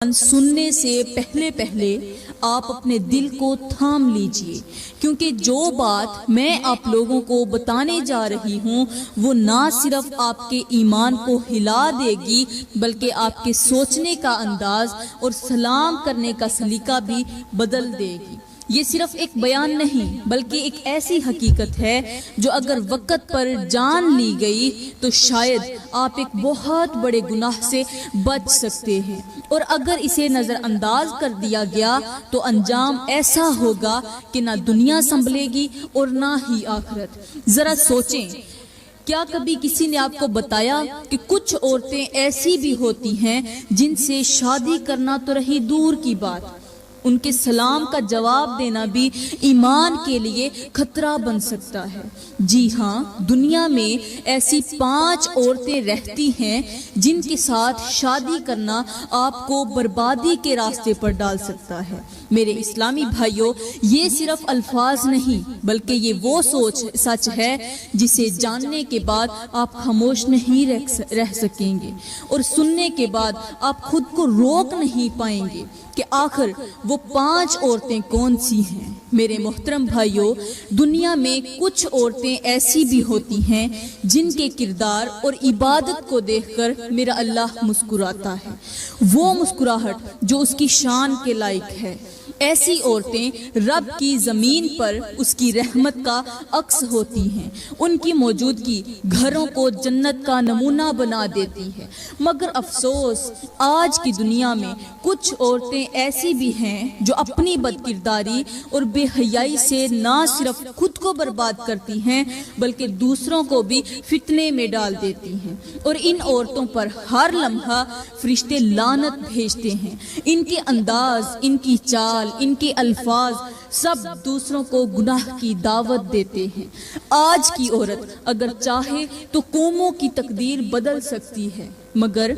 سننے سے پہلے آپ اپنے دل کو تھام لیجئے، کیونکہ جو بات میں آپ لوگوں کو بتانے جا رہی ہوں وہ نہ صرف آپ کے ایمان کو ہلا دے گی بلکہ آپ کے سوچنے کا انداز اور سلام کرنے کا سلیقہ بھی بدل دے گی۔ یہ صرف ایک بیان نہیں بلکہ ایک ایسی حقیقت ہے جو اگر وقت پر جان لی گئی تو شاید آپ ایک بہت بڑے گناہ سے بچ سکتے ہیں، اور اگر اسے نظر انداز کر دیا گیا تو انجام ایسا ہوگا کہ نہ دنیا سنبھلے گی اور نہ ہی آخرت۔ ذرا سوچیں، کیا کبھی کسی نے آپ کو بتایا کہ کچھ عورتیں ایسی بھی ہوتی ہیں جن سے شادی کرنا تو رہی دور کی بات، ان کے سلام کا جواب دینا بھی ایمان کے لیے خطرہ بن سکتا ہے؟ جی ہاں، دنیا میں ایسی 5 عورتیں رہتی ہیں جن کے ساتھ شادی کرنا آپ کو بربادی کے راستے پر ڈال سکتا ہے۔ میرے اسلامی بھائیوں، یہ صرف الفاظ نہیں بلکہ یہ وہ سچ ہے جسے جاننے کے بعد آپ خاموش نہیں رہ سکیں گے، اور سننے کے بعد آپ خود کو روک نہیں پائیں گے کہ آخر وہ 5 عورتیں کون سی ہیں۔ میرے محترم بھائیوں، دنیا میں کچھ عورتیں ایسی بھی ہوتی ہیں جن کے کردار اور عبادت کو دیکھ کر میرا اللہ مسکراتا ہے، وہ مسکراہٹ جو اس کی شان کے لائق ہے۔ ایسی عورتیں رب کی زمین پر اس کی رحمت کا عکس ہوتی ہیں، ان کی موجودگی گھروں کو جنت کا نمونہ بنا دیتی ہے۔ مگر افسوس، آج کی دنیا میں کچھ عورتیں ایسی بھی ہیں جو اپنی بد کرداری اور بے حیائی سے نہ صرف خود کو برباد کرتی ہیں بلکہ دوسروں کو بھی فتنے میں ڈال دیتی ہیں، اور ان عورتوں پر ہر لمحہ فرشتے لعنت بھیجتے ہیں۔ ان کے انداز، ان کی چال، ان کے الفاظ سب دوسروں کو گناہ کی دعوت دیتے ہیں۔ آج کی عورت اگر چاہے تو قوموں کی تقدیر بدل سکتی ہے، مگر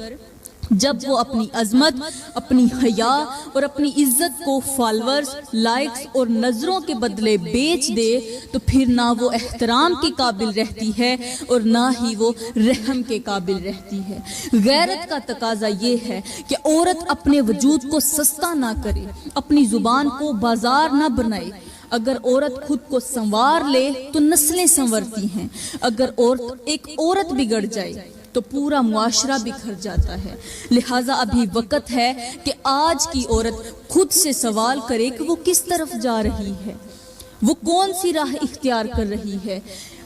جب وہ اپنی عظمت، اپنی حیا اور اپنی عزت کو فالورز، لائکس اور نظروں کے بدلے بیچ دے تو پھر نہ وہ احترام کے قابل رہتی ہے اور نہ ہی وہ رحم کے قابل رہتی ہے۔ غیرت کا تقاضا یہ ہے کہ عورت اپنے وجود کو سستا نہ کرے، اپنی زبان کو بازار نہ بنائے۔ اگر عورت خود کو سنوار لے تو نسلیں سنورتی ہیں، اگر ایک عورت بگڑ جائے تو پورا معاشرہ بکھر جاتا ہے۔ لہٰذا ابھی وقت ہے کہ آج کی عورت خود سے سوال کرے کہ وہ کس طرف جا رہی ہے، وہ کون سی راہ اختیار کر رہی ہے۔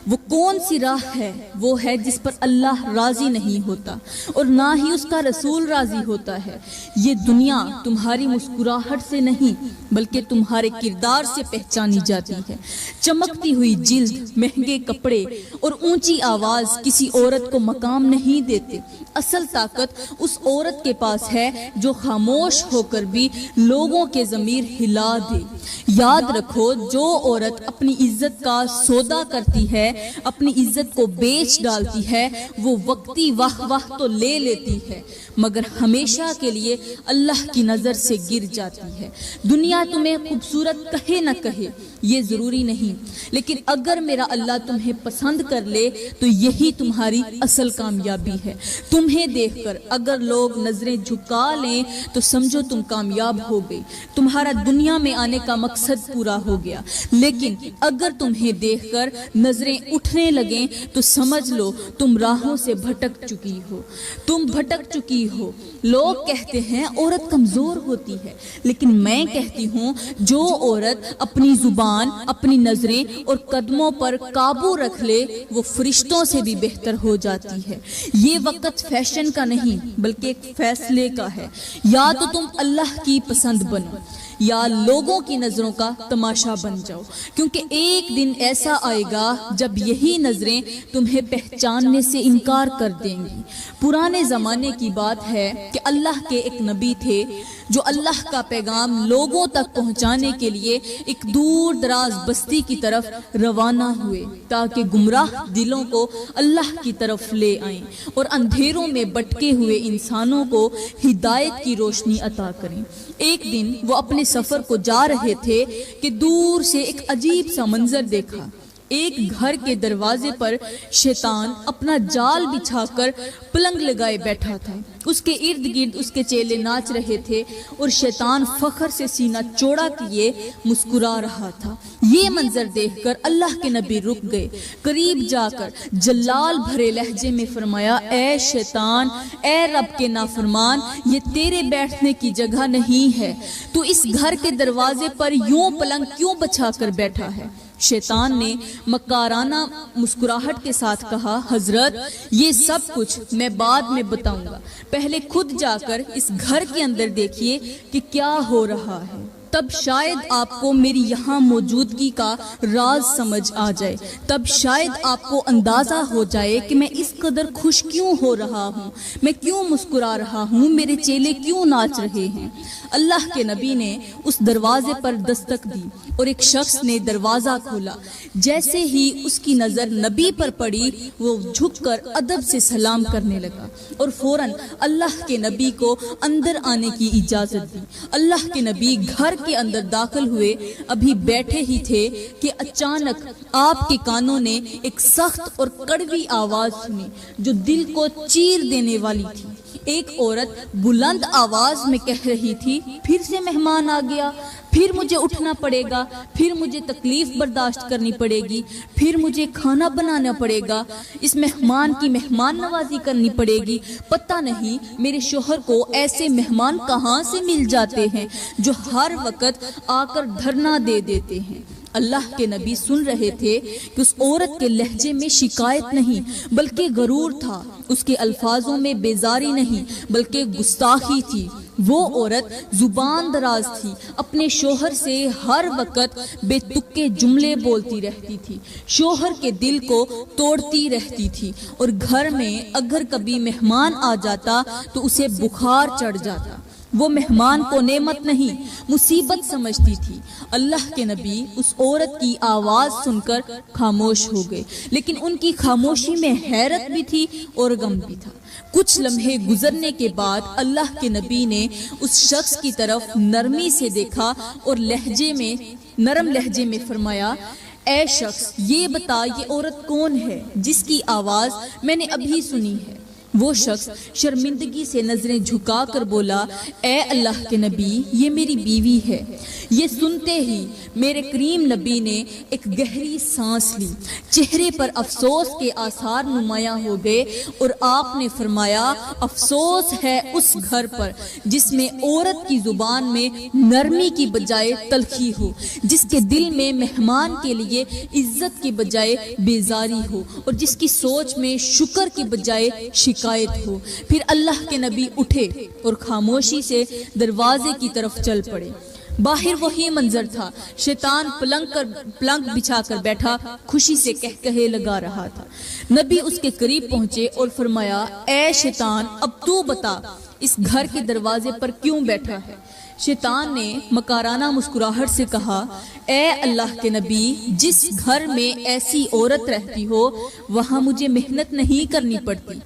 وہ کون سی راہ ہے؟ وہ ہے جس پر اللہ راضی نہیں ہوتا اور نہ ہی اس کا رسول راضی ہوتا ہے۔ یہ دنیا تمہاری مسکراہٹ سے نہیں بلکہ تمہارے کردار سے پہچانی جاتی ہے۔ چمکتی ہوئی جلد، مہنگے کپڑے اور اونچی آواز کسی عورت کو مقام نہیں دیتے۔ اصل طاقت اس عورت کے پاس ہے جو خاموش ہو کر بھی لوگوں کے ضمیر ہلا دے۔ یاد رکھو، جو عورت اپنی عزت کا سودا کرتی ہے، اپنی عزت کو بیچ ڈالتی ہے، وہ وقتی واہ واہ تو لے لیتی ہے مگر ہمیشہ کے لیے اللہ کی نظر سے گر جاتی ہے۔ دنیا تمہیں خوبصورت کہے نہ کہے یہ ضروری نہیں، لیکن اگر میرا اللہ تمہیں پسند کر لے تو یہی تمہاری اصل کامیابی ہے۔ تمہیں دیکھ کر اگر لوگ نظریں جھکا لیں تو سمجھو تم کامیاب ہو گئے، تمہارا دنیا میں آنے کا مقصد پورا ہو گیا۔ لیکن اگر تمہیں دیکھ کر نظریں اٹھنے لگیں تو سمجھ لو تم راہوں سے بھٹک چکی ہو، تم بھٹک چکی ہو۔ لوگ کہتے ہیں عورت کمزور ہوتی ہے، لیکن میں کہتی ہوں جو عورت اپنی زبان، اپنی نظریں اور قدموں پر قابو رکھ لے وہ فرشتوں سے بھی بہتر ہو جاتی ہے۔ یہ وقت فیشن کا نہیں بلکہ ایک فیصلے کا ہے۔ یا تو تم اللہ کی پسند بنو یا لوگوں کی نظروں کا تماشا بن جاؤ، کیونکہ ایک دن ایسا آئے گا جب یہی نظریں تمہیں پہچاننے سے انکار کر دیں گی۔ پرانے زمانے کی بات ہے کہ اللہ کے ایک نبی تھے جو اللہ کا پیغام لوگوں تک پہنچانے کے لیے ایک دور دراز بستی کی طرف روانہ ہوئے تاکہ گمراہ دلوں کو اللہ کی طرف لے آئیں اور اندھیروں میں بٹکے ہوئے انسانوں کو ہدایت کی روشنی عطا کریں۔ ایک دن وہ اپنے سفر کو جا رہے تھے کہ دور سے ایک عجیب سا منظر دیکھا۔ ایک گھر کے دروازے پر شیطان اپنا جال بچھا کر پلنگ لگائے بیٹھا تھا۔ اس کے ارد گرد اس کے چیلے ناچ رہے تھے اور شیطان فخر سے سینہ چوڑا کیے مسکرا رہا تھا۔ یہ منظر دیکھ کر اللہ کے نبی رک گئے، قریب جا کر جلال بھرے لہجے میں فرمایا، اے شیطان، اے رب کے نافرمان، یہ تیرے بیٹھنے کی جگہ نہیں ہے، تو اس گھر کے دروازے پر یوں پلنگ کیوں بچھا کر بیٹھا ہے؟ شیطان نے مکارانہ مسکراہٹ کے ساتھ کہا، حضرت یہ سب کچھ میں بعد میں بتاؤں گا، پہلے خود جا کر اس گھر کے اندر دیکھیے کہ کیا ہو رہا ہے، تب شاید آپ کو میری یہاں موجودگی کا راز سمجھ آ جائے، تب شاید آپ کو اندازہ ہو جائے کہ میں اس قدر خوش کیوں ہو رہا ہوں، میں کیوں مسکرا رہا ہوں، میرے چیلے کیوں ناچ رہے ہیں۔ اللہ کے نبی نے اس دروازے پر دستک دی اور ایک شخص نے دروازہ کھولا۔ جیسے ہی اس کی نظر نبی پر پڑی، وہ جھک کر ادب سے سلام کرنے لگا اور فوراً اللہ کے نبی کو اندر آنے کی اجازت دی۔ اللہ کے نبی گھر کے اندر داخل ہوئے، ابھی بیٹھے ہی تھے کہ اچانک آپ کے کانوں نے ایک سخت اور کڑوی آواز سنی جو دل کو چیر دینے والی تھی۔ ایک عورت بلند آواز میں کہہ رہی تھی، پھر سے مہمان آ گیا، پھر مجھے اٹھنا پڑے گا، پھر مجھے تکلیف برداشت کرنی پڑے گی، پھر مجھے کھانا بنانا پڑے گا، اس مہمان کی مہمان نوازی کرنی پڑے گی۔ پتہ نہیں میرے شوہر کو ایسے مہمان کہاں سے مل جاتے ہیں جو ہر وقت آ کر دھرنا دے دیتے ہیں۔ اللہ کے نبی سن رہے تھے کہ اس عورت کے لہجے میں شکایت نہیں بلکہ غرور تھا، اس کے الفاظوں میں بیزاری نہیں بلکہ گستاخی تھی۔ وہ عورت زبان دراز تھی، اپنے شوہر سے ہر وقت بے تکے جملے بولتی رہتی تھی، شوہر کے دل کو توڑتی رہتی تھی، اور گھر میں اگر کبھی مہمان آ جاتا تو اسے بخار چڑھ جاتا۔ وہ مہمان کو نعمت نہیں مصیبت سمجھتی تھی۔ اللہ کے نبی اس عورت کی آواز سن کر خاموش ہو گئے، لیکن ان کی خاموشی میں حیرت بھی تھی اور غم بھی تھا۔ کچھ لمحے گزرنے کے بعد اللہ کے نبی نے اس شخص کی طرف نرمی سے دیکھا اور نرم لہجے میں فرمایا، اے شخص، یہ بتا یہ عورت کون ہے جس کی آواز میں نے ابھی سنی ہے؟ وہ شخص شرمندگی سے نظریں جھکا کر بولا، اے اللہ کے نبی، یہ میری بیوی ہے۔ یہ سنتے ہی میرے کریم نبی نے ایک گہری سانس لی، چہرے پر افسوس کے آثار نمایاں ہو گئے اور آپ نے فرمایا، افسوس ہے اس گھر پر جس میں عورت کی زبان میں نرمی کی بجائے تلخی ہو، جس کے دل میں مہمان کے لیے عزت کی بجائے بیزاری ہو، اور جس کی سوچ میں شکر کی بجائے شکایت ہو۔ پھر اللہ کے نبی اٹھے اور خاموشی سے دروازے کی طرف چل پڑے۔ باہر وہی منظر تھا، شیطان پلنگ بچھا کر بیٹھا خوشی سے کہکہے لگا رہا تھا۔ نبی اس کے قریب پہنچے اور فرمایا، اے شیطان، اب تو بتا اس گھر کے دروازے پر کیوں بیٹھا ہے؟ شیطان نے مکارانہ مسکراہٹ سے کہا، اے اللہ کے نبی، جس گھر میں ایسی عورت رہتی ہو وہاں مجھے محنت نہیں کرنی پڑتی۔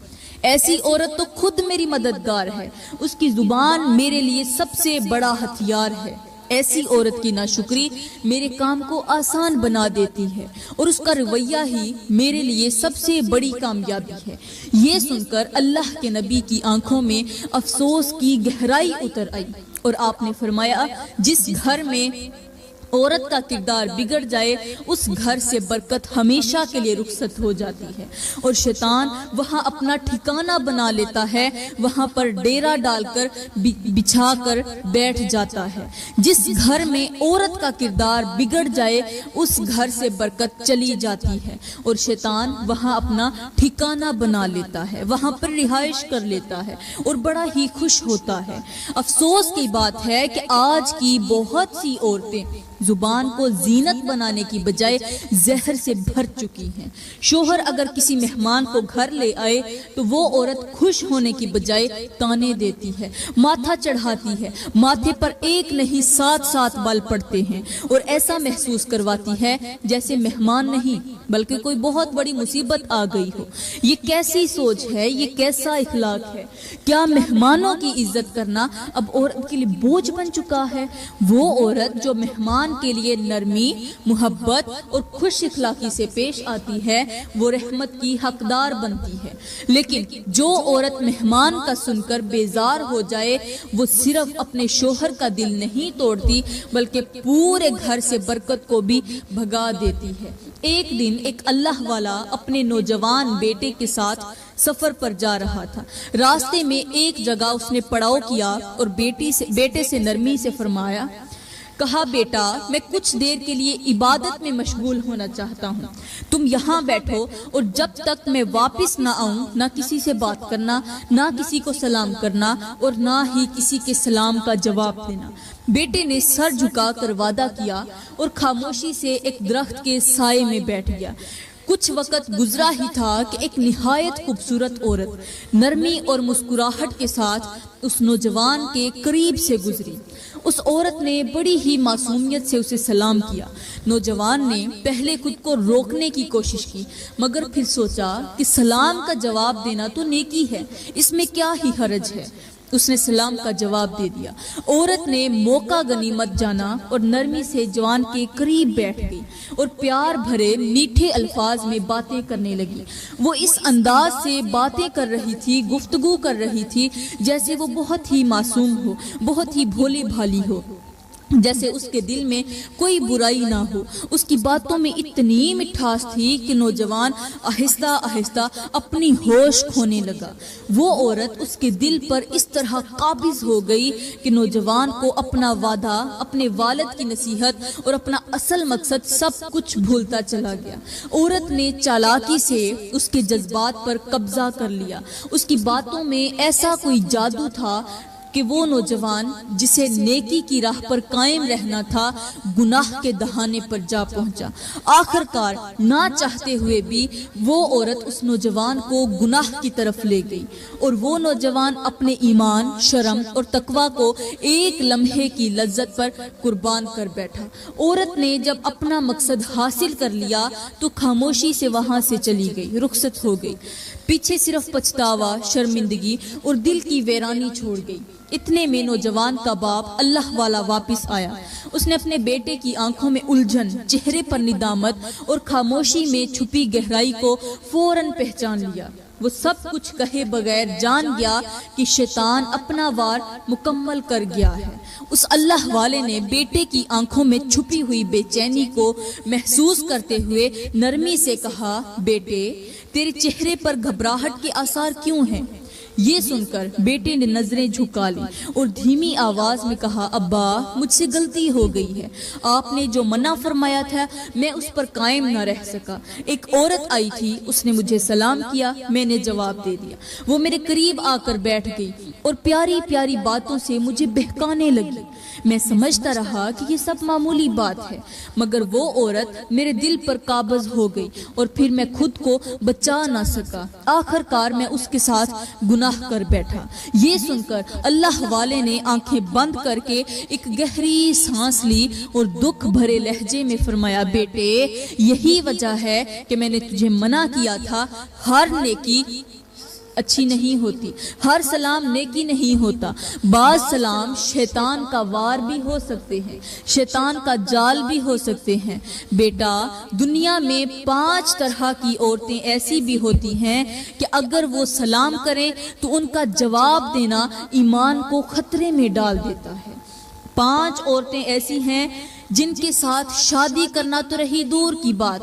ایسی عورت تو خود میری مددگار ہے، اس کی زبان میرے لیے سب سے بڑا ہتھیار ہے۔ ایسی عورت کی ناشکری میرے کام کو آسان بنا دیتی ہے، اور اس کا رویہ ہی میرے لیے سب سے بڑی کامیابی ہے۔ یہ سن کر اللہ کے نبی کی آنکھوں میں افسوس کی گہرائی اتر آئی اور آپ نے فرمایا، جس گھر میں عورت کا کردار بگڑ جائے اس گھر سے برکت ہمیشہ کے لیے رخصت ہو جاتی ہے، اور شیطان وہاں اپنا ٹھکانہ بنا لیتا ہے، وہاں پر ڈیرا ڈال کر بچھا کر بیٹھ جاتا ہے۔ جس گھر میں عورت کا کردار بگڑ جائے اس گھر سے برکت چلی جاتی ہے، اور شیطان وہاں اپنا ٹھکانہ بنا لیتا ہے، وہاں پر رہائش کر لیتا ہے اور بڑا ہی خوش ہوتا ہے۔ افسوس کی بات ہے کہ آج کی بہت سی عورتیں زبان کو زینت بنانے کی بجائے زہر سے بھر چکی ہیں۔ شوہر اگر کسی مہمان کو گھر لے آئے تو وہ عورت خوش ہونے کی بجائے تانے دیتی ہے، ماتھا چڑھاتی ہے، ماتھے پر ایک نہیں 7 بال پڑتے ہیں، اور ایسا محسوس کرواتی ہے جیسے مہمان نہیں بلکہ کوئی بہت بڑی مصیبت آ گئی ہو۔ یہ کیسی سوچ ہے، یہ کیسا اخلاق ہے؟ کیا مہمانوں کی عزت کرنا اب عورت کے لیے بوجھ بن چکا ہے؟ وہ عورت جو مہمان نوجوان کے لیے نرمی، محبت اور خوش اخلاقی سے پیش آتی ہے وہ رحمت کی حقدار بنتی ہے، لیکن جو عورت مہمان کا سن کر بیزار ہو جائے وہ صرف اپنے شوہر کا دل نہیں توڑتی بلکہ پورے گھر سے برکت کو بھی بھگا دیتی ہے۔ ایک دن ایک اللہ والا اپنے نوجوان بیٹے کے ساتھ سفر پر جا رہا تھا۔ راستے میں ایک جگہ اس نے پڑاؤ کیا اور بیٹے سے نرمی سے فرمایا، کہا بیٹا میں کچھ دیر کے لیے عبادت میں مشغول ہونا چاہتا ہوں، تم یہاں بیٹھو اور جب تک میں واپس نہ آؤں نہ کسی سے بات کرنا، نہ کسی کو سلام کرنا اور نہ ہی کسی کے سلام کا جواب دینا۔ بیٹے نے سر جھکا کر وعدہ کیا اور خاموشی سے ایک درخت کے سائے میں بیٹھ گیا۔ کچھ وقت گزرا ہی تھا کہ ایک نہایت خوبصورت عورت نرمی اور مسکراہٹ کے ساتھ اس نوجوان کے قریب سے گزری۔ اس عورت نے بڑی ہی معصومیت سے اسے سلام کیا۔ نوجوان نے پہلے خود کو روکنے کی کوشش کی مگر پھر سوچا کہ سلام کا جواب دینا تو نیکی ہے، اس میں کیا ہی حرج ہے۔ اس نے سلام کا جواب دے دیا۔ عورت نے موقع غنیمت جانا اور نرمی سے جوان کے قریب بیٹھ گئی اور پیار بھرے میٹھے الفاظ میں باتیں کرنے لگی۔ وہ اس انداز سے باتیں کر رہی تھی، گفتگو کر رہی تھی جیسے وہ بہت ہی معصوم ہو، بہت ہی بھولی بھالی ہو، جیسے اس کے دل میں کوئی برائی نہ ہو۔ اس کی باتوں میں اتنی مٹھاس تھی کہ نوجوان آہستہ آہستہ اپنی ہوش کھونے لگا۔ وہ عورت اس کے دل پر اس طرح قابض ہو گئی کہ نوجوان کو اپنا وعدہ، اپنے والد کی نصیحت اور اپنا اصل مقصد سب کچھ بھولتا چلا گیا۔ عورت نے چالاکی سے اس کے جذبات پر قبضہ کر لیا۔ اس کی باتوں میں ایسا کوئی جادو تھا کہ وہ نوجوان جسے نیکی کی راہ پر قائم رہنا تھا گناہ کے دہانے پر جا پہنچا۔ آخر کار نہ چاہتے ہوئے بھی وہ عورت اس نوجوان کو گناہ کی طرف لے گئی اور وہ نوجوان اپنے ایمان، شرم اور تقوی کو ایک لمحے کی لذت پر قربان کر بیٹھا۔ عورت نے جب اپنا مقصد حاصل کر لیا تو خاموشی سے وہاں سے چلی گئی، رخصت ہو گئی۔ پیچھے صرف پچھتاوا، شرمندگی اور دل کی ویرانی چھوڑ گئی۔ اتنے میں نوجوان کا باپ اللہ والا واپس آیا۔ اس نے اپنے بیٹے کی آنکھوں میں الجھن، چہرے پر ندامت اور خاموشی میں چھپی گہرائی کو فوراً پہچان لیا۔ وہ سب کچھ کہے بغیر جان گیا کہ شیطان اپنا وار مکمل کر گیا ہے۔ اس اللہ والے نے بیٹے کی آنکھوں میں چھپی ہوئی بے چینی کو محسوس کرتے ہوئے نرمی سے کہا، بیٹے تیرے چہرے پر گھبراہٹ کے آثار کیوں ہیں؟ یہ سن کر بیٹے نے نظریں جھکا لی اور دھیمی آواز میں کہا، ابا مجھ سے غلطی ہو گئی ہے، آپ نے جو منع فرمایا تھا میں اس پر قائم نہ رہ سکا۔ ایک عورت آئی تھی، اس نے مجھے سلام کیا، میں نے جواب دے دیا۔ وہ میرے قریب آ کر بیٹھ گئی اور پیاری پیاری باتوں سے مجھے بہکانے لگی۔ میں سمجھتا رہا کہ یہ سب معمولی بات ہے مگر وہ عورت میرے دل پر قابض ہو گئی اور پھر میں خود کو بچا نہ سکا۔ آخر کار میں اس کے ساتھ گناہ کر بیٹھا۔ یہ سن کر اللہ والے نے آنکھیں بند کر کے ایک گہری سانس لی اور دکھ بھرے لہجے میں فرمایا، بیٹے یہی وجہ ہے کہ میں نے تجھے منع کیا تھا، ہر نیکی اچھی نہیں ہوتی، ہر سلام نیکی نہیں ہوتا، بعض سلام شیطان کا وار بھی ہو سکتے ہیں، شیطان کا جال بھی ہو سکتے ہیں۔ بیٹا دنیا میں 5 طرح کی عورتیں ایسی بھی ہوتی ہیں کہ اگر وہ سلام کریں تو ان کا جواب دینا ایمان کو خطرے میں ڈال دیتا ہے۔ 5 عورتیں ایسی ہیں جن کے ساتھ شادی کرنا تو رہی دور کی بات،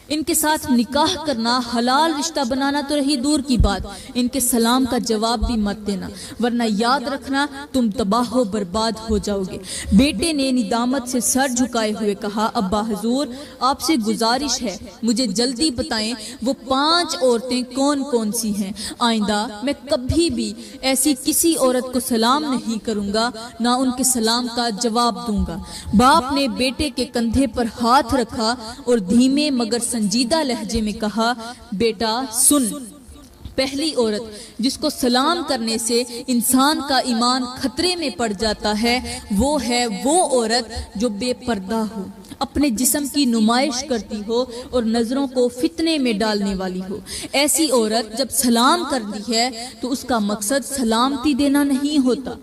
ان کے ساتھ نکاح کرنا، حلال رشتہ بنانا تو رہی دور کی بات، ان کے سلام کا جواب بھی مت دینا ورنہ یاد رکھنا تم تباہ و برباد ہو جاؤ گے۔ بیٹے نے ندامت سے سر جھکائے ہوئے کہا، ابا حضور آپ سے گزارش ہے مجھے جلدی بتائیں وہ 5 عورتیں کون کون سی ہیں، آئندہ میں کبھی بھی ایسی کسی عورت کو سلام نہیں کروں گا، نہ ان کے سلام کا جواب دوں گا۔ باپ نے بیٹے کے کندھے پر ہاتھ رکھا اور دھیمے مگر سنجیدہ لہجے میں کہا، بیٹا سن، پہلی عورت جس کو سلام کرنے سے انسان کا ایمان خطرے میں پڑ جاتا ہے وہ ہے وہ عورت جو بے پردہ ہو، اپنے جسم کی نمائش کرتی ہو اور نظروں کو فتنے میں ڈالنے والی ہو۔ ایسی عورت جب سلام کرتی ہے تو اس کا مقصد سلامتی دینا نہیں ہوتا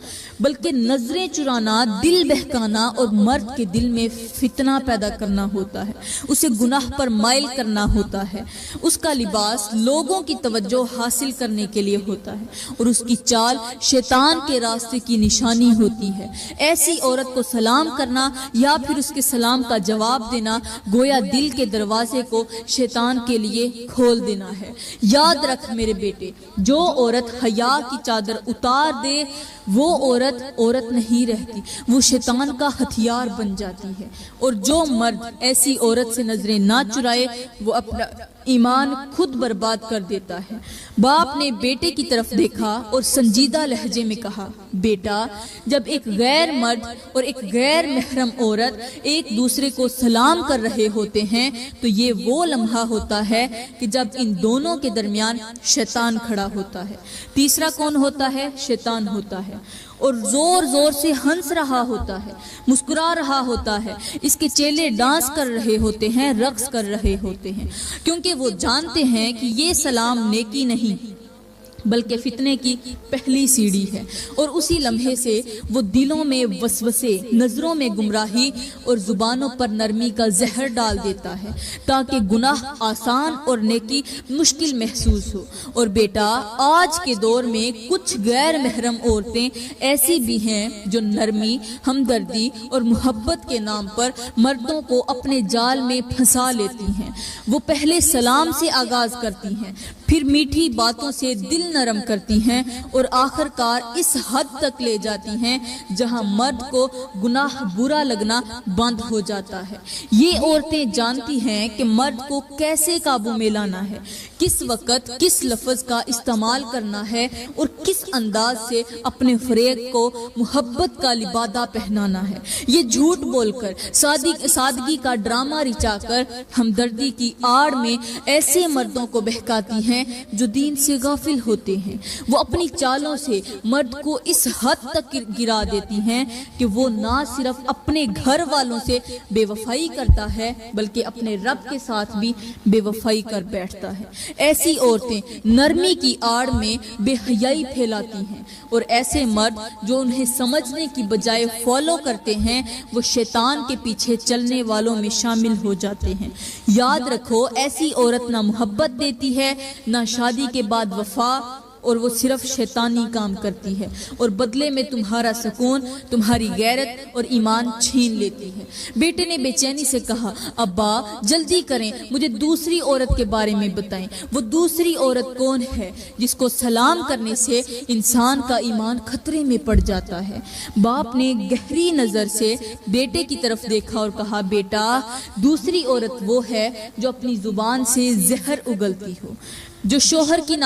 بلکہ نظریں چرانا دل بہکانا اور مرد کے دل میں فتنہ پیدا کرنا ہوتا ہے، اسے گناہ پر مائل کرنا ہوتا ہے۔ اس کا لباس لوگوں کی توجہ حاصل کرنے کے لیے ہوتا ہے اور اس کی چال شیطان کے راستے کی نشانی ہوتی ہے۔ ایسی عورت کو سلام کرنا یا پھر اس کے سلام کا جواب دینا گویا دل کے دروازے کو شیطان کے لیے کھول دینا ہے۔ یاد رکھ میرے بیٹے، جو عورت حیا کی چادر اتار دے وہ عورت نہیں رہتی، وہ شیطان کا ہتھیار بن جاتی ہے۔ اور جو مرد ایسی عورت سے نظریں نہ چرائے وہ اپنا ایمان خود برباد کر دیتا ہے۔ باپ نے بیٹے کی طرف دیکھا اور سنجیدہ لہجے میں کہا، بیٹا، جب ایک غیر مرد اور ایک غیر محرم عورت ایک دوسرے کو سلام کر رہے ہوتے ہیں تو یہ وہ لمحہ ہوتا ہے کہ جب ان دونوں کے درمیان شیطان کھڑا ہوتا ہے۔ تیسرا کون ہوتا ہے؟ شیطان ہوتا ہے، اور زور زور سے ہنس رہا ہوتا ہے، مسکرا رہا ہوتا ہے۔ اس کے چیلے ڈانس کر رہے ہوتے ہیں، رقص کر رہے ہوتے ہیں، کیونکہ وہ جانتے ہیں کہ یہ سلام نیکی نہیں بلکہ فتنے کی پہلی سیڑھی ہے۔ اور اسی لمحے سے وہ دلوں میں وسوسے، نظروں میں گمراہی اور زبانوں پر نرمی کا زہر ڈال دیتا ہے تاکہ گناہ آسان اور نیکی مشکل محسوس ہو۔ اور بیٹا، آج کے دور میں کچھ غیر محرم عورتیں ایسی بھی ہیں جو نرمی، ہمدردی اور محبت کے نام پر مردوں کو اپنے جال میں پھنسا لیتی ہیں۔ وہ پہلے سلام سے آغاز کرتی ہیں، پھر میٹھی باتوں سے دل نرم کرتی ہیں اور آخر کار اس حد تک لے جاتی ہیں جہاں مرد کو گناہ برا لگنا بند ہو جاتا ہے۔ یہ عورتیں جانتی ہیں کہ مرد کو کیسے قابو میں لانا ہے، کس وقت کس لفظ کا استعمال کرنا ہے اور کس انداز سے اپنے فریب کو محبت کا لبادہ پہنانا ہے۔ یہ جھوٹ بول کر، سادگی کا ڈرامہ رچا کر ہمدردی کی آڑ میں ایسے مردوں کو بہکاتی ہیں جو دین سے غافل ہوتے ہیں۔ وہ اپنی چالوں سے مرد کو اس حد تک گرا دیتی ہیں کہ وہ نہ صرف اپنے گھر والوں سے بے وفائی کرتا ہے بلکہ اپنے رب کے ساتھ بھی بے وفائی کر بیٹھتا ہے۔ ایسی عورتیں نرمی کی آڑ میں بے حیائی پھیلاتی ہیں اور ایسے مرد جو انہیں سمجھنے کی بجائے فالو کرتے ہیں وہ شیطان کے پیچھے چلنے والوں میں شامل ہو جاتے ہیں۔ یاد رکھو، ایسی عورت نہ محبت دیتی ہے نہ شادی کے بعد وفا، اور وہ صرف شیطانی کام کرتی ہے اور بدلے میں تمہارا سکون، تمہاری غیرت اور ایمان چھین لیتی ہے۔ بیٹے نے بے چینی سے کہا، ابا جلدی کریں، مجھے دوسری عورت کے بارے میں بتائیں۔ وہ دوسری عورت کون ہے جس کو سلام کرنے سے انسان کا ایمان خطرے میں پڑ جاتا ہے؟ باپ نے گہری نظر سے بیٹے کی طرف دیکھا اور کہا، بیٹا، دوسری عورت وہ ہے جو اپنی زبان سے زہر اگلتی ہو، جو شوہر کی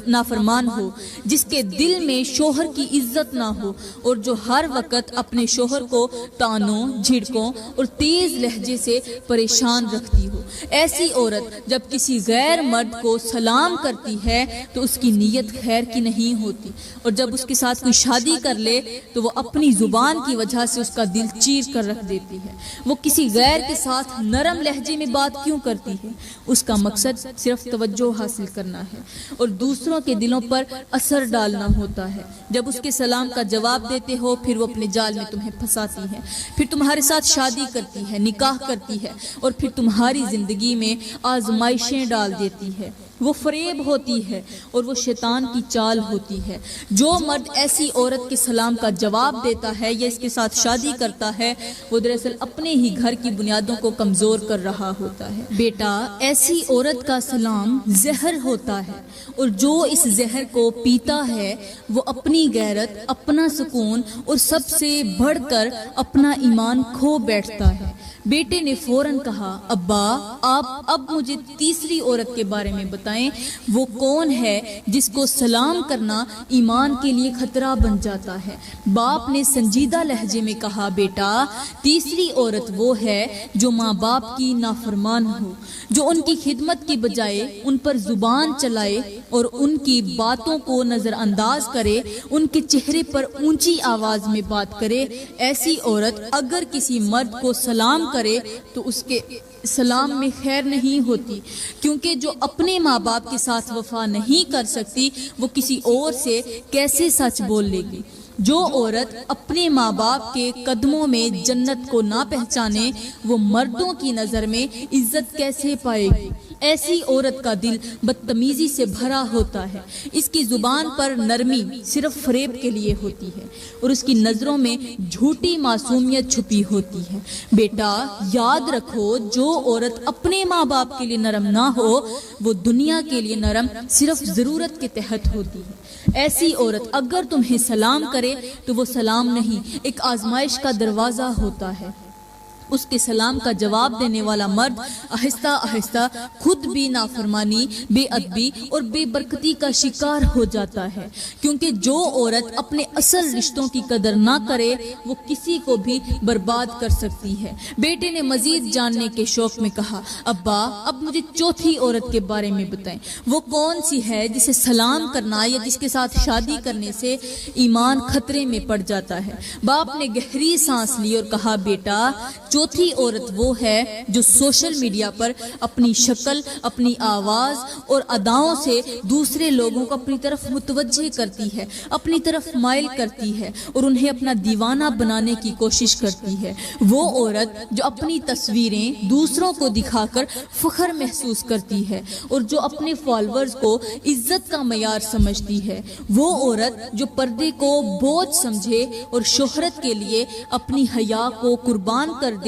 نافرمان ہو، جس کے دل میں شوہر کی عزت نہ ہو اور جو ہر وقت اپنے شوہر کو تانوں، جھڑکوں اور تیز لہجے سے پریشان رکھتی ہو۔ ایسی عورت جب کسی غیر مرد کو سلام کرتی ہے تو اس کی نیت خیر کی نہیں ہوتی، اور جب اس کے ساتھ کوئی شادی کر لے تو وہ اپنی زبان کی وجہ سے اس کا دل چیر کر رکھ دیتی ہے۔ وہ کسی غیر کے ساتھ نرم لہجے میں بات کیوں کرتی ہے؟ اس کا مقصد صرف توجہ حاصل کرنا ہے اور دوسروں کے دلوں پر اثر ڈالنا ہوتا ہے۔ جب اس کے سلام کا جواب دیتے ہو پھر وہ اپنے جال میں تمہیں پھنساتی ہے، پھر تمہارے ساتھ شادی کرتی ہے، نکاح کرتی ہے اور پھر تمہاری زندگی میں آزمائشیں ڈال دیتی ہے۔ وہ فریب ہوتی ہے اور وہ شیطان کی چال ہوتی ہے۔ جو مرد ایسی عورت کے سلام کا جواب دیتا ہے یا اس کے ساتھ شادی کرتا ہے وہ دراصل اپنے ہی گھر کی بنیادوں کو کمزور کر رہا ہوتا ہے۔ بیٹا، ایسی عورت کا سلام زہر ہوتا ہے اور جو اس زہر کو پیتا ہے وہ اپنی غیرت، اپنا سکون اور سب سے بڑھ کر اپنا ایمان کھو بیٹھتا ہے۔ بیٹے نے فوراً کہا، ابا آپ اب مجھے تیسری عورت کے بارے میں بتائیں، وہ کون ہے جس کو سلام کرنا ایمان کے لیے خطرہ بن جاتا ہے؟ باپ نے سنجیدہ لہجے میں کہا، بیٹا، تیسری عورت وہ ہے جو ماں باپ کی نافرمان ہو، جو ان کی خدمت کی بجائے ان پر زبان چلائے اور ان کی باتوں کو نظر انداز کرے، ان کے چہرے پر اونچی آواز میں بات کرے۔ ایسی عورت اگر کسی مرد کو سلام کرے تو اس کے سلام میں خیر نہیں ہوتی، کیونکہ جو اپنے ماں باپ کے ساتھ وفا نہیں کر سکتی وہ کسی اور سے کیسے سچ بول لے گی؟ جو عورت اپنے ماں باپ کے قدموں میں جنت کو نہ پہچانے وہ مردوں کی نظر میں عزت کیسے پائے گی؟ ایسی عورت کا دل بدتمیزی سے بھرا ہوتا ہے، اس کی زبان پر نرمی صرف فریب کے لیے ہوتی ہے اور اس کی نظروں میں جھوٹی معصومیت چھپی ہوتی ہے۔ بیٹا یاد رکھو، جو عورت اپنے ماں باپ کے لیے نرم نہ ہو وہ دنیا کے لیے نرم صرف ضرورت کے تحت ہوتی ہے۔ ایسی عورت اگر تمہیں سلام کرے تو وہ سلام نہیں، ایک آزمائش کا دروازہ ہوتا ہے۔ اس کے سلام کا جواب دینے والا مرد آہستہ آہستہ خود بھی نافرمانی، بے ادبی اور بے برکتی کا شکار ہو جاتا ہے، کیونکہ جو عورت اپنے اصل رشتوں کی قدر نہ کرے وہ کسی کو بھی برباد کر سکتی ہے۔ بیٹے نے مزید جاننے کے شوق میں کہا، ابا اب مجھے چوتھی عورت کے بارے میں بتائیں، وہ کون سی ہے جسے سلام کرنا یا جس کے ساتھ شادی کرنے سے ایمان خطرے میں پڑ جاتا ہے؟ باپ نے گہری سانس لی اور کہا، بیٹا چوتھی عورت وہ ہے جو سوشل میڈیا پر اپنی شکل، اپنی آواز اور اداؤں سے دوسرے لوگوں کو اپنی طرف متوجہ کرتی ہے، اپنی طرف مائل کرتی ہے اور انہیں اپنا دیوانہ بنانے کی کوشش کرتی ہے۔ وہ عورت جو اپنی تصویریں دوسروں کو دکھا کر فخر محسوس کرتی ہے اور جو اپنے فالوورز کو عزت کا معیار سمجھتی ہے۔ وہ عورت جو پردے کو بوجھ سمجھے اور شہرت کے لیے اپنی حیا کو قربان کر دے،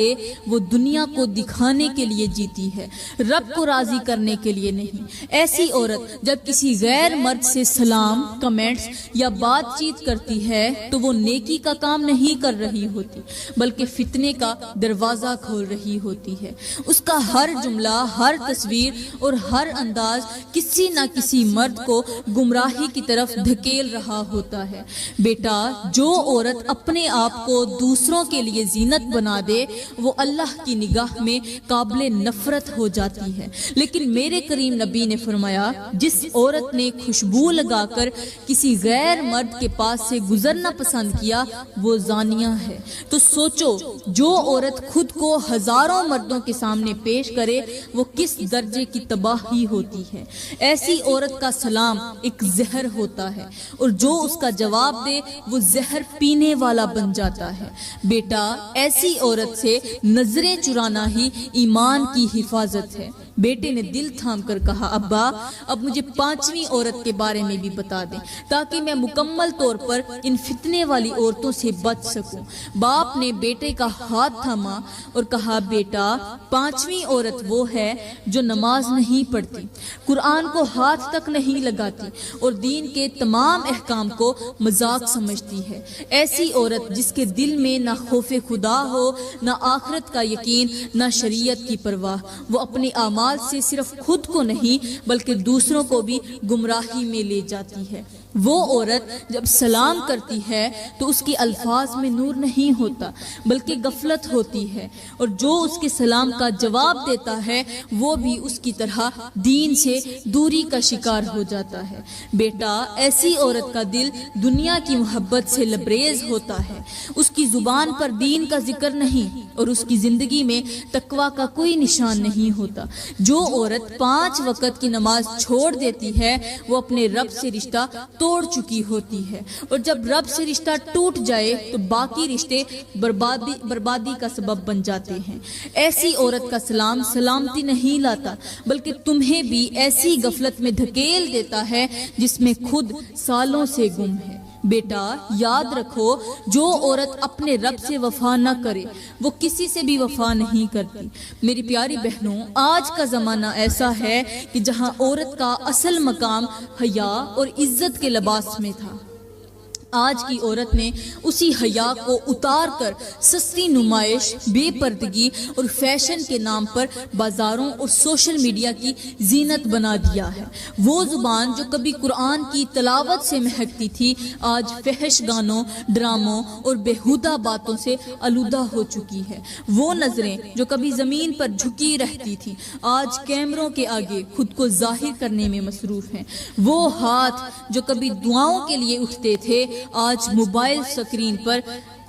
وہ دنیا کو دکھانے کے لیے جیتی ہے، رب کو راضی کرنے کے لیے نہیں۔ ایسی عورت جب کسی غیر مرد سے سلام، کمنٹس یا بات چیت کرتی ہے تو وہ نیکی کا کام نہیں کر رہی ہوتی بلکہ فتنے کا دروازہ کھول رہی ہوتی ہے۔ اس کا ہر جملہ، ہر تصویر اور ہر انداز کسی نہ کسی مرد کو گمراہی کی طرف دھکیل رہا ہوتا ہے۔ بیٹا جو عورت اپنے آپ کو دوسروں کے لیے زینت بنا دے وہ اللہ کی نگاہ میں قابل نفرت ہو جاتی ہے، لیکن میرے کریم نبی نے فرمایا، جس عورت نے خوشبو لگا کر کسی غیر مرد کے پاس سے گزرنا پسند کیا وہ زانیہ ہے۔ تو سوچو، جو عورت خود کو ہزاروں مردوں کے سامنے پیش کرے وہ کس درجے کی تباہی ہوتی ہے۔ ایسی عورت کا سلام ایک زہر ہوتا ہے اور جو اس کا جواب دے وہ زہر پینے والا بن جاتا ہے۔ بیٹا ایسی عورت سے نظریں چرانا ہی ایمان کی حفاظت ہے۔ بیٹے نے دل تھام کر کہا، ابا اب مجھے پانچویں عورت کے بارے میں بھی بتا دیں تاکہ میں مکمل طور پر ان فتنے والی عورتوں سے بچ سکوں۔ باپ نے بیٹے کا ہاتھ تھاما اور کہا، بیٹا پانچویں عورت وہ ہے جو نماز نہیں پڑھتی، قرآن کو ہاتھ تک نہیں لگاتی اور دین کے تمام احکام کو مذاق سمجھتی ہے۔ ایسی عورت جس کے دل میں نہ خوف خدا ہو، نہ آخرت کا یقین، نہ شریعت کی پرواہ، وہ اپنے اعمال سے صرف خود کو نہیں بلکہ دوسروں کو بھی گمراہی میں لے جاتی ہے۔ وہ عورت جب سلام کرتی ہے تو اس کے الفاظ میں نور نہیں ہوتا بلکہ غفلت ہوتی ہے، اور جو اس کے سلام کا جواب دیتا ہے وہ بھی اس کی طرح دین سے دوری کا شکار ہو جاتا ہے۔ بیٹا ایسی عورت کا دل دنیا کی محبت سے لبریز ہوتا ہے، اس کی زبان پر دین کا ذکر نہیں اور اس کی زندگی میں تقوی کا کوئی نشان نہیں ہوتا۔ جو عورت 5 وقت کی نماز چھوڑ دیتی ہے وہ اپنے رب سے رشتہ توڑ چکی ہوتی ہے، اور جب رب سے رشتہ ٹوٹ جائے تو باقی رشتے بربادی کا سبب بن جاتے ہیں۔ ایسی عورت کا سلام سلامتی نہیں لاتا بلکہ تمہیں بھی ایسی غفلت میں دھکیل دیتا ہے جس میں خود سالوں سے گم ہے۔ بیٹا یاد رکھو، جو عورت اپنے رب سے وفا نہ کرے وہ کسی سے بھی وفا نہیں کرتی۔ میری پیاری بہنوں، آج کا زمانہ ایسا ہے کہ جہاں عورت کا اصل مقام حیا اور عزت کے لباس میں تھا، آج کی عورت نے اسی حیا کو اتار کر سستی نمائش، بے پردگی اور فیشن کے نام پر بازاروں اور سوشل میڈیا کی زینت بنا دیا ہے۔ وہ زبان جو کبھی قرآن کی تلاوت سے مہکتی تھی آج فحش گانوں، ڈراموں اور بیہودہ باتوں سے آلودہ ہو چکی ہے۔ وہ نظریں جو کبھی زمین پر جھکی رہتی تھی آج کیمروں کے آگے خود کو ظاہر کرنے میں مصروف ہیں۔ وہ ہاتھ جو کبھی دعاؤں کے لیے اٹھتے تھے آج موبائل سکرین پر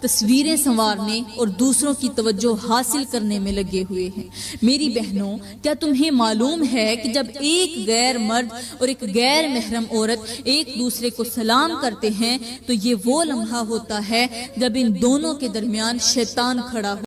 تصویریں سنوارنے اور دوسروں کی توجہ حاصل کرنے میں لگے ہوئے ہیں۔ میری بہنوں، کیا تمہیں معلوم ہے کہ جب ایک غیر مرد اور ایک غیر محرم عورت ایک دوسرے کو سلام کرتے ہیں تو یہ وہ لمحہ ہوتا ہے جب ان دونوں کے درمیان شیطان کھڑا ہو